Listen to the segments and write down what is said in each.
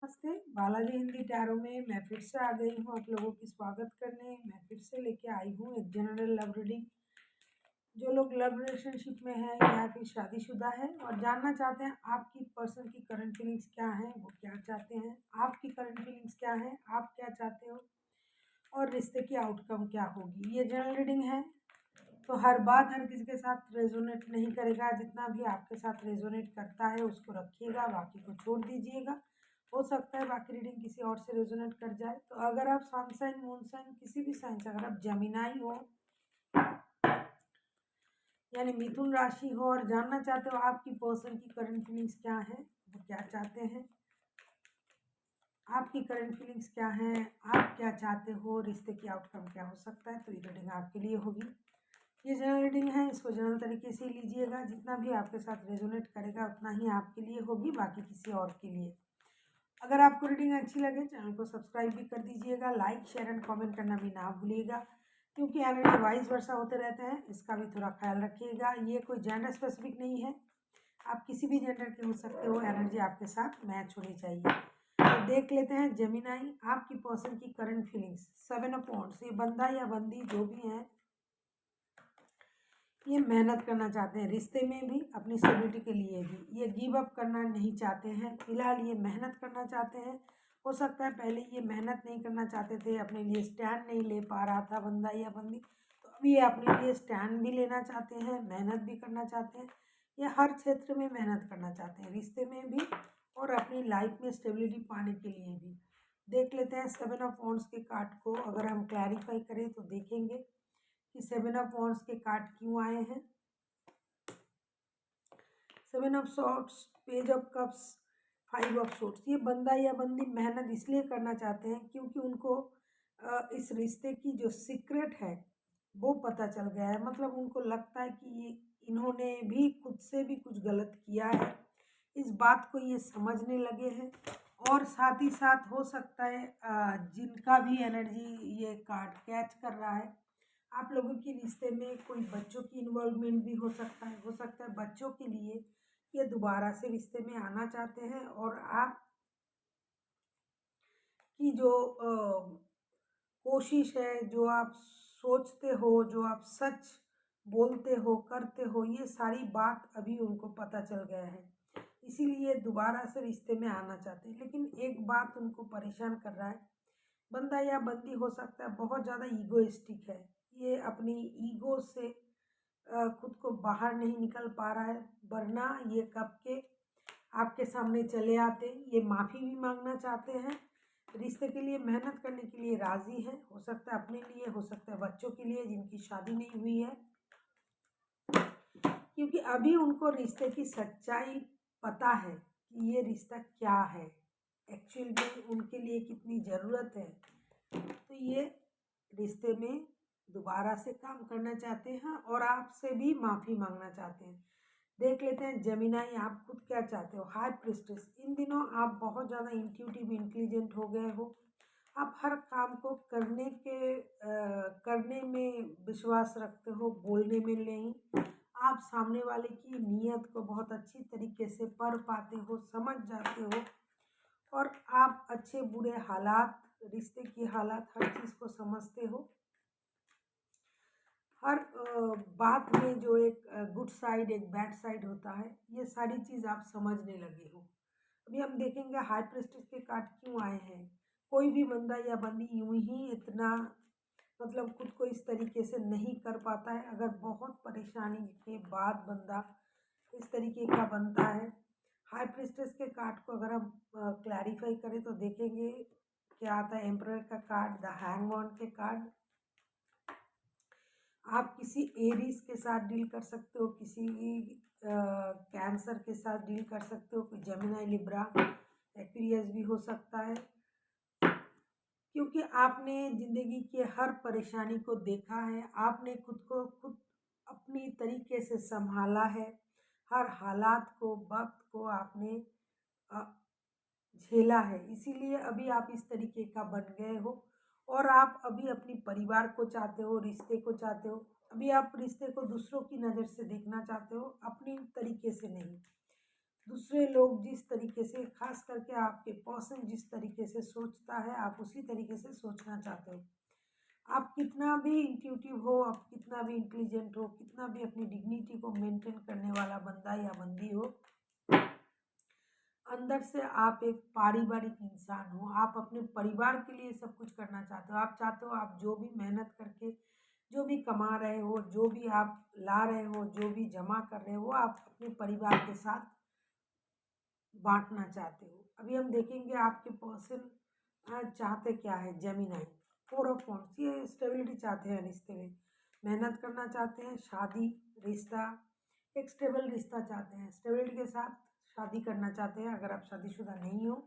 नमस्ते, बालाजी हिंदी टैरो में मैं फिर से आ गई हूँ आप लोगों की स्वागत करने। मैं फिर से लेके आई हूँ एक जनरल लव रीडिंग। जो लोग लव रिलेशनशिप में है या फिर शादीशुदा है और जानना चाहते हैं आपकी पर्सन की करंट फीलिंग्स क्या है, वो क्या चाहते हैं, आपकी करंट फीलिंग्स क्या है, आप क्या चाहते हो और रिश्ते की आउटकम क्या होगी। ये जनरल रीडिंग है तो हर बात हर किसी के साथ रेजोनेट नहीं करेगा। जितना भी आपके साथ रेजोनेट करता है उसको रखिएगा, बाकी को छोड़ दीजिएगा। हो सकता है बाकी रीडिंग किसी और से रेजोनेट कर जाए। तो अगर आप सन साइन, मून साइन, किसी भी साइन से, अगर आप जमीनाई हो यानी मिथुन राशि हो और जानना चाहते हो आपकी पर्सन की करंट फीलिंग्स क्या है, वो क्या चाहते हैं, आपकी करंट फीलिंग्स क्या है, आप क्या चाहते हो, रिश्ते की आउटकम क्या हो सकता है, तो ये रीडिंग आपके लिए होगी। ये जनरल रीडिंग है, इसको जनरल तरीके से लीजिएगा। जितना भी आपके साथ रेजोनेट करेगा उतना ही आपके लिए होगी, बाकी किसी और के लिए। अगर आपको रीडिंग अच्छी लगे चैनल को सब्सक्राइब भी कर दीजिएगा, लाइक शेयर एंड कमेंट करना भी ना भूलिएगा, क्योंकि एनर्जी वाइज वर्षा होते रहते हैं, इसका भी थोड़ा ख्याल रखिएगा। ये कोई जेंडर स्पेसिफिक नहीं है, आप किसी भी जेंडर के हो सकते हो, एनर्जी आपके साथ मैच होनी चाहिए। तो देख लेते हैं जेमिनाई, आपकी पर्सन की करंट फीलिंग्स। 7 ऑफ वांड्स, ये बंदा या बंदी जो भी है ये मेहनत करना चाहते हैं रिश्ते में भी, अपनी स्टेबिलिटी के लिए भी। ये गिव अप करना नहीं चाहते हैं, फिलहाल ये मेहनत करना चाहते हैं। हो सकता है पहले ये मेहनत नहीं करना चाहते थे, अपने लिए स्टैंड नहीं ले पा रहा था बंदा या बंदी, तो अभी ये अपने लिए स्टैंड भी लेना चाहते हैं, मेहनत भी करना चाहते हैं। ये हर क्षेत्र में मेहनत करना चाहते हैं, रिश्ते में भी और अपनी लाइफ में स्टेबिलिटी पाने के लिए भी। देख लेते हैं 7 ऑफ वांड्स के कार्ड को, अगर हम क्लैरिफाई करें तो देखेंगे कि 7 ऑफ वांड्स के कार्ड क्यों आए हैं। 7 of swords, page of cups, 5 of swords. ये बंदा या बंदी मेहनत इसलिए करना चाहते हैं क्योंकि उनको इस रिश्ते की जो सीक्रेट है वो पता चल गया है। मतलब उनको लगता है कि ये इन्होंने भी खुद से भी कुछ गलत किया है, इस बात को ये समझने लगे हैं। और साथ ही साथ हो सकता है जिनका भी एनर्जी ये कार्ड कैच कर रहा है, आप लोगों के रिश्ते में कोई बच्चों की इन्वॉल्वमेंट भी हो सकता है। हो सकता है बच्चों के लिए ये दोबारा से रिश्ते में आना चाहते हैं और आप की जो कोशिश है, जो आप सोचते हो, जो आप सच बोलते हो, करते हो, ये सारी बात अभी उनको पता चल गया है, इसीलिए दोबारा से रिश्ते में आना चाहते हैं। लेकिन एक बात उनको परेशान कर रहा है, बंदा या बंदी हो सकता है बहुत ज़्यादा ईगोइस्टिक है। ये अपनी ईगो से खुद को बाहर नहीं निकल पा रहा है, वरना ये कब के आपके सामने चले आते। ये माफ़ी भी मांगना चाहते हैं, रिश्ते के लिए मेहनत करने के लिए राज़ी हैं। हो सकता है अपने लिए, हो सकता है बच्चों के लिए जिनकी शादी नहीं हुई है, क्योंकि अभी उनको रिश्ते की सच्चाई पता है कि ये रिश्ता क्या है, एक्चुअल में उनके लिए कितनी ज़रूरत है। तो ये रिश्ते में दोबारा से काम करना चाहते हैं और आपसे भी माफ़ी मांगना चाहते हैं। देख लेते हैं जेमिनाई, आप खुद क्या चाहते हो। हाई प्रिस्टेस, इन दिनों आप बहुत ज़्यादा इंट्यूटिव, इंटेलिजेंट हो गए हो। आप हर काम को करने में विश्वास रखते हो, बोलने में नहीं। आप सामने वाले की नीयत को बहुत अच्छी तरीके से पढ़ पाते हो, समझ जाते हो और आप अच्छे बुरे हालात, रिश्ते की हालात, हर चीज़ को समझते हो। हर बात में जो एक गुड साइड, एक बैड साइड होता है, ये सारी चीज़ आप समझने लगे हो। अभी हम देखेंगे हाई प्रेस्टीज के कार्ड क्यों आए हैं। कोई भी बंदा या बंदी यूं ही इतना मतलब खुद को इस तरीके से नहीं कर पाता है, अगर बहुत परेशानी के बाद बंदा इस तरीके का बनता है। हाई प्रेस्टीज के कार्ड को अगर हम क्लैरिफाई करें तो देखेंगे क्या आता है। एम्परर का कार्ड, द हैंगमैन के कार्ड। आप किसी एरीज के साथ डील कर सकते हो, किसी कैंसर के साथ डील कर सकते हो, कोई जेमिनी, लिब्रा, एक्वेरियस भी हो सकता है, क्योंकि आपने ज़िंदगी के हर परेशानी को देखा है, आपने खुद को खुद अपनी तरीके से संभाला है, हर हालात को, वक्त को आपने अ, झेला है, इसीलिए अभी आप इस तरीके का बन गए हो। और आप अभी अपनी परिवार को चाहते हो, रिश्ते को चाहते हो। अभी आप रिश्ते को दूसरों की नज़र से देखना चाहते हो, अपनी तरीके से नहीं। दूसरे लोग जिस तरीके से, खास करके आपके पर्सन जिस तरीके से सोचता है, आप उसी तरीके से सोचना चाहते हो। आप कितना भी इंट्यूटिव हो, आप कितना भी इंटेलिजेंट हो, कितना भी अपनी डिग्निटी को मेंटेन करने वाला बंदा या बंदी हो, अंदर से आप एक पारिवारिक इंसान हो। आप अपने परिवार के लिए सब कुछ करना चाहते हो। आप चाहते हो आप जो भी मेहनत करके जो भी कमा रहे हो, जो भी आप ला रहे हो, जो भी जमा कर रहे हो, वो आप अपने परिवार के साथ बांटना चाहते हो। अभी हम देखेंगे आपके पर्सन चाहते क्या है। जेमिनाई, 4 ऑफ वांड्स, ये स्टेबिलिटी चाहते हैं रिश्ते में, मेहनत करना चाहते हैं, शादी, रिश्ता, एक स्टेबल रिश्ता चाहते हैं, स्टेबिलिटी के साथ शादी करना चाहते हैं। अगर आप शादीशुदा नहीं हो,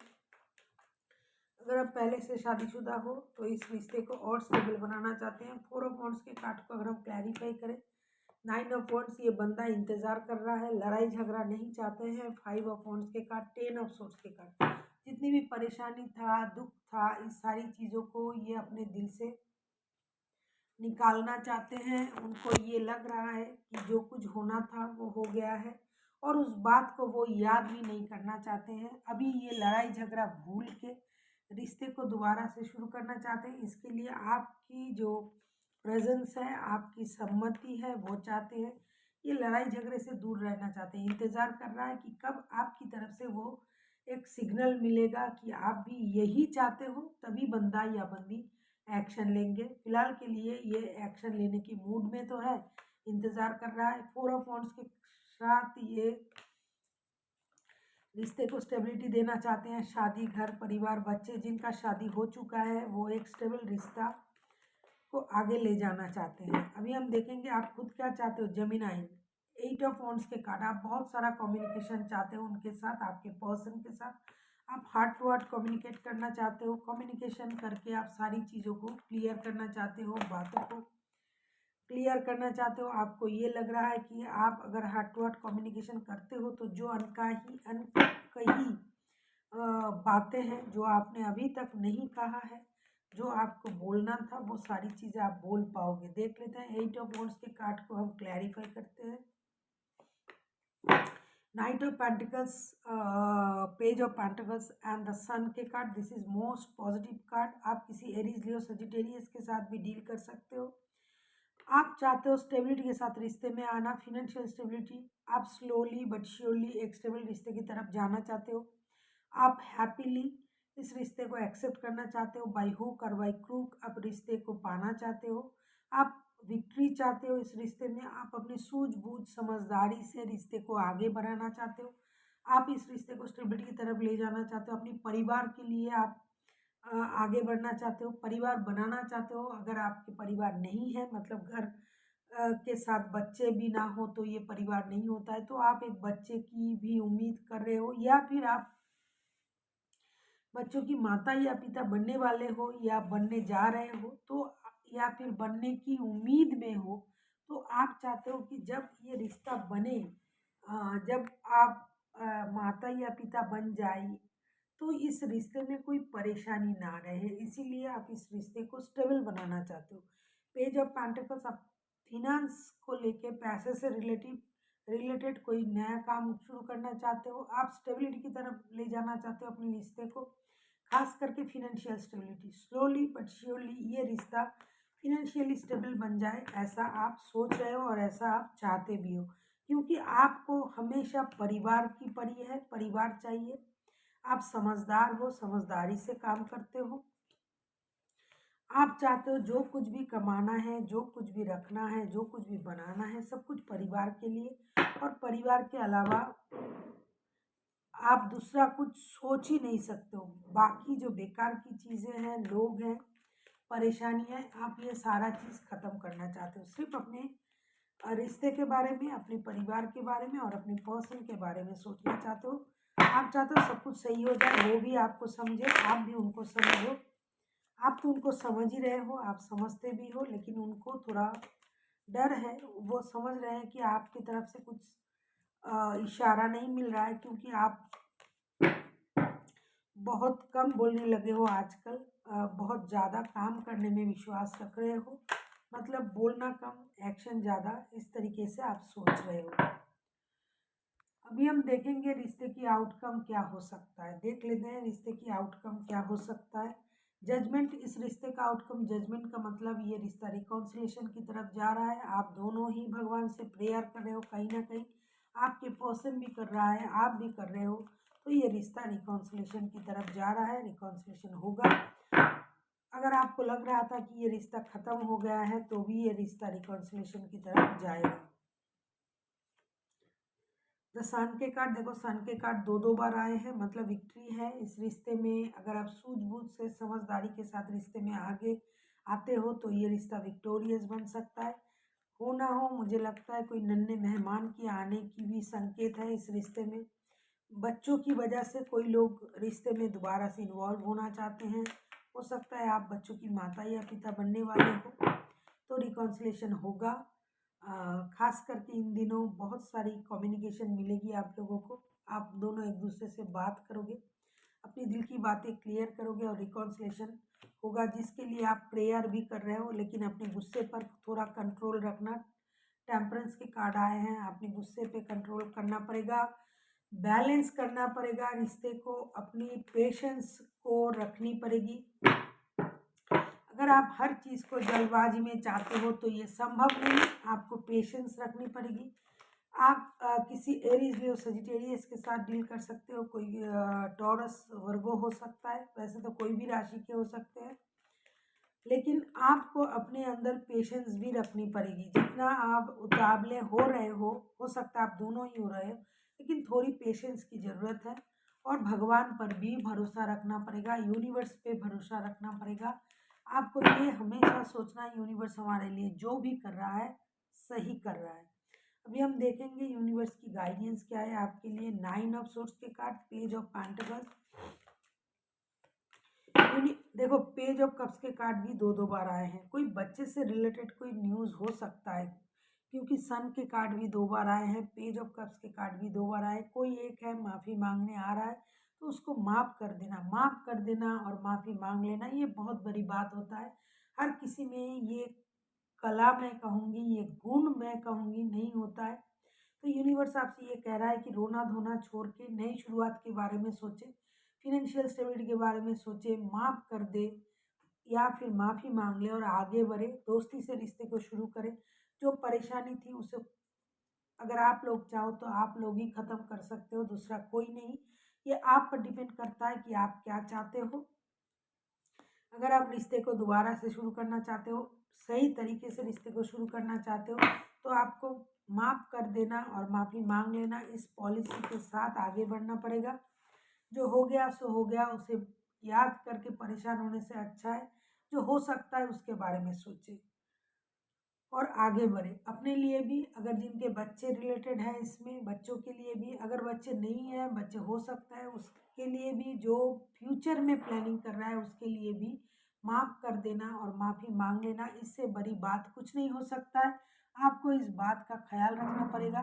अगर आप पहले से शादीशुदा हो तो इस रिश्ते को और स्टेबल बनाना चाहते हैं। 4 ऑफ वांड्स के कार्ड को अगर हम क्लैरिफाई करें, 9 ऑफ वांड्स, ये बंदा इंतजार कर रहा है, लड़ाई झगड़ा नहीं चाहते हैं। 5 ऑफ वांड्स के कार्ड, 10 ऑफ सोर्ड्स के कार्ड, जितनी भी परेशानी था, दुख था, इस सारी चीज़ों को ये अपने दिल से निकालना चाहते हैं। उनको ये लग रहा है कि जो कुछ होना था वो हो गया है, और उस बात को वो याद भी नहीं करना चाहते हैं। अभी ये लड़ाई झगड़ा भूल के रिश्ते को दोबारा से शुरू करना चाहते हैं। इसके लिए आपकी जो प्रेजेंस है, आपकी सम्मति है, वो चाहते हैं। ये लड़ाई झगड़े से दूर रहना चाहते हैं। इंतज़ार कर रहा है कि कब आपकी तरफ से वो एक सिग्नल मिलेगा कि आप भी यही चाहते हो, तभी बंदा या बंदी एक्शन लेंगे। फिलहाल के लिए ये एक्शन लेने की मूड में तो है, इंतज़ार कर रहा है। 4 ऑफ वांड्स के साथ ये रिश्ते को स्टेबिलिटी देना चाहते हैं। शादी, घर, परिवार, बच्चे, जिनका शादी हो चुका है वो एक स्टेबल रिश्ता को आगे ले जाना चाहते हैं। अभी हम देखेंगे आप खुद क्या चाहते हो। जेमिनाई, 8 ऑफ वांड्स के कार्ड, आप बहुत सारा कम्युनिकेशन चाहते हो उनके साथ, आपके पर्सन के साथ। आप हार्ट टू हार्ट कम्युनिकेट करना चाहते हो। कम्युनिकेशन करके आप सारी चीज़ों को क्लियर करना चाहते हो, बातों को क्लियर करना चाहते हो। आपको ये लग रहा है कि आप अगर हार्ट टू हार्ट कम्युनिकेशन करते हो तो जो अनकही बातें हैं, जो आपने अभी तक नहीं कहा है, जो आपको बोलना था, वो सारी चीज़ें आप बोल पाओगे। देख लेते हैं 8 ऑफ वांड्स के कार्ड को हम क्लैरिफाई करते हैं। Knight of pentacles, page of pentacles and the sun के card, this is most positive card. आप किसी एरीज, लियो, सजिटेरियस के साथ भी डील कर सकते हो। आप चाहते हो स्टेबिलिटी के साथ रिश्ते में आना, फिनेंशियल स्टेबिलिटी। आप स्लोली बट श्योरली एक स्टेबल रिश्ते की तरफ जाना चाहते हो। आप हैप्पीली इस रिश्ते को एक्सेप्ट करना चाहते हो, बाई हुक और बाई क्रूक आप रिश्ते को पाना चाहते हो। आप विक्ट्री चाहते हो इस रिश्ते में। आप अपनी सूझबूझ समझदारी से रिश्ते को आगे बढ़ाना चाहते हो। आप इस रिश्ते को स्टेबिलिटी की तरफ ले जाना चाहते हो। अपने परिवार के लिए आप आगे बढ़ना चाहते हो, परिवार बनाना चाहते हो। अगर आपके परिवार नहीं है, मतलब घर के साथ बच्चे भी ना हो तो ये परिवार नहीं होता है, तो आप एक बच्चे की भी उम्मीद कर रहे हो, या फिर आप बच्चों की माता या पिता बनने वाले हो, या बनने जा रहे हो, तो या फिर बनने की उम्मीद में हो, तो आप चाहते हो कि जब ये रिश्ता बने, जब आप माता या पिता बन जाए, तो इस रिश्ते में कोई परेशानी ना रहे। इसीलिए आप इस रिश्ते को स्टेबल बनाना चाहते हो। पेज ऑफ पेंटिकल्स, आप फिनांस को लेके, पैसे से रिलेटेड कोई नया काम शुरू करना चाहते हो। आप स्टेबिलिटी की तरफ ले जाना चाहते हो अपने रिश्ते को, खास करके financial stability. Slowly but surely ये रिश्ता फिनेंशियली स्टेबल बन जाए, ऐसा आप सोच रहे हो और ऐसा आप चाहते भी हो, क्योंकि आपको हमेशा परिवार की पड़ी है, परिवार चाहिए। आप समझदार हो, समझदारी से काम करते हो। आप चाहते हो जो कुछ भी कमाना है, जो कुछ भी रखना है, जो कुछ भी बनाना है, सब कुछ परिवार के लिए, और परिवार के अलावा आप दूसरा कुछ सोच ही नहीं सकते हो। बाकी जो बेकार की चीज़ें हैं, लोग हैं, परेशानियाँ, आप ये सारा चीज़ ख़त्म करना चाहते हो। सिर्फ अपने रिश्ते के बारे में, अपने परिवार के बारे में और अपने पर्सन के बारे में सोचना चाहते हो। आप चाहते हो सब कुछ सही हो जाए, वो भी आपको समझे, आप भी उनको समझो। आप तो उनको समझ ही रहे हो, आप समझते भी हो, लेकिन उनको थोड़ा डर है। वो समझ रहे हैं कि आपकी तरफ से कुछ इशारा नहीं मिल रहा है, क्योंकि आप बहुत कम बोलने लगे हो आजकल। बहुत ज़्यादा काम करने में विश्वास रख रहे हो, मतलब बोलना कम, एक्शन ज़्यादा, इस तरीके से आप सोच रहे हो। अभी हम देखेंगे रिश्ते की आउटकम क्या हो सकता है। देख लेते हैं रिश्ते की आउटकम क्या हो सकता है। जजमेंट, इस रिश्ते का आउटकम जजमेंट का मतलब ये रिश्ता रिकॉन्सिलेशन की तरफ जा रहा है। आप दोनों ही भगवान से प्रेयर कर रहे हो, कहीं ना कहीं आपके पर्सन भी कर रहा है, आप भी कर रहे हो, तो ये रिश्ता रिकॉन्सिलेशन की तरफ जा रहा है, रिकॉन्सिलेशन होगा। अगर आपको लग रहा था कि ये रिश्ता खत्म हो गया है तो भी ये रिश्ता रिकॉन्सिलेशन की तरफ जाएगा। द सन के कार्ड, देखो सन के कार्ड दो दो बार आए हैं, मतलब विक्ट्री है इस रिश्ते में। अगर आप सूझबूझ से समझदारी के साथ रिश्ते में आगे आते हो तो ये रिश्ता विक्टोरियस बन सकता है। हो ना हो, मुझे लगता है कोई नन्हे मेहमान की आने की भी संकेत है इस रिश्ते में। बच्चों की वजह से कोई लोग रिश्ते में दोबारा से इन्वॉल्व होना चाहते हैं। हो सकता है आप बच्चों की माता या पिता बनने वाले हो, तो रिकॉन्सिलेशन होगा। खास करके इन दिनों बहुत सारी कम्युनिकेशन मिलेगी आप लोगों को। आप दोनों एक दूसरे से बात करोगे, अपनी दिल की बातें क्लियर करोगे और रिकॉन्सिलेशन होगा, जिसके लिए आप प्रेयर भी कर रहे हो। लेकिन अपने गुस्से पर थोड़ा कंट्रोल रखना। टेम्परेंस के कार्ड आए हैं, अपने गुस्से पे कंट्रोल करना पड़ेगा, बैलेंस करना पड़ेगा रिश्ते को, अपनी पेशेंस को रखनी पड़ेगी। अगर आप हर चीज़ को जल्दबाजी में चाहते हो तो ये संभव नहीं, आपको पेशेंस रखनी पड़ेगी। आप किसी एरीज लियो सजिटेरियस के साथ डील कर सकते हो, कोई टॉरस वर्गो हो सकता है, वैसे तो कोई भी राशि के हो सकते हैं, लेकिन आपको अपने अंदर पेशेंस भी रखनी पड़ेगी। जितना आप उतावले हो सकता है आप दोनों ही हो रहे हो, लेकिन थोड़ी पेशेंस की ज़रूरत है। और भगवान पर भी भरोसा रखना पड़ेगा, यूनिवर्स पे भरोसा रखना पड़ेगा। आपको ये हमेशा सोचना है यूनिवर्स हमारे लिए जो भी कर रहा है सही कर रहा है। अभी हम देखेंगे यूनिवर्स की गाइडेंस क्या है आपके लिए। 9 ऑफ सोर्स के कार्ड, पेज ऑफ पेंटिकल्स, देखो पेज ऑफ कप्स के कार्ड भी दो दो बार आए हैं। कोई बच्चे से रिलेटेड कोई न्यूज़ हो सकता है, क्योंकि सन के कार्ड भी दो बार आए हैं, पेज ऑफ कप्स के कार्ड भी दो बार आए। कोई एक है माफ़ी मांगने आ रहा है, तो उसको माफ़ कर देना, माफ़ कर देना और माफ़ी मांग लेना, ये बहुत बड़ी बात होता है। हर किसी में ये कला मैं कहूँगी, ये गुण मैं कहूँगी नहीं होता है। तो यूनिवर्स आपसे ये कह रहा है कि रोना धोना छोड़ के नई शुरुआत के बारे में सोचे, फिनेंशियल स्टेबिलिटी के बारे में सोचे, माफ़ कर दे या फिर माफ़ी मांग ले और आगे बढ़े, दोस्ती से रिश्ते को शुरू करें। जो परेशानी थी उसे अगर आप लोग चाहो तो आप लोग ही ख़त्म कर सकते हो, दूसरा कोई नहीं। ये आप पर डिपेंड करता है कि आप क्या चाहते हो। अगर आप रिश्ते को दोबारा से शुरू करना चाहते हो, सही तरीके से रिश्ते को शुरू करना चाहते हो, तो आपको माफ़ कर देना और माफ़ी मांग लेना, इस पॉलिसी के साथ आगे बढ़ना पड़ेगा। जो हो गया सो हो गया, उसे याद करके परेशान होने से अच्छा है जो हो सकता है उसके बारे में सोचें और आगे बढ़े। अपने लिए भी, अगर जिनके बच्चे रिलेटेड हैं इसमें, बच्चों के लिए भी, अगर बच्चे नहीं हैं, बच्चे हो सकता है उसके लिए भी, जो फ्यूचर में प्लानिंग कर रहा है उसके लिए भी माफ़ कर देना और माफ़ी मांग लेना, इससे बड़ी बात कुछ नहीं हो सकता है। आपको इस बात का ख्याल रखना पड़ेगा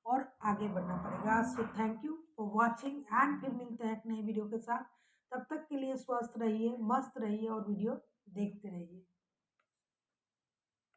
और आगे बढ़ना पड़ेगा। So thank you for watching and फिर मिलते हैं एक नई वीडियो के साथ। तब तक के लिए स्वस्थ रहिए, मस्त रहिए और वीडियो देखते रहिए।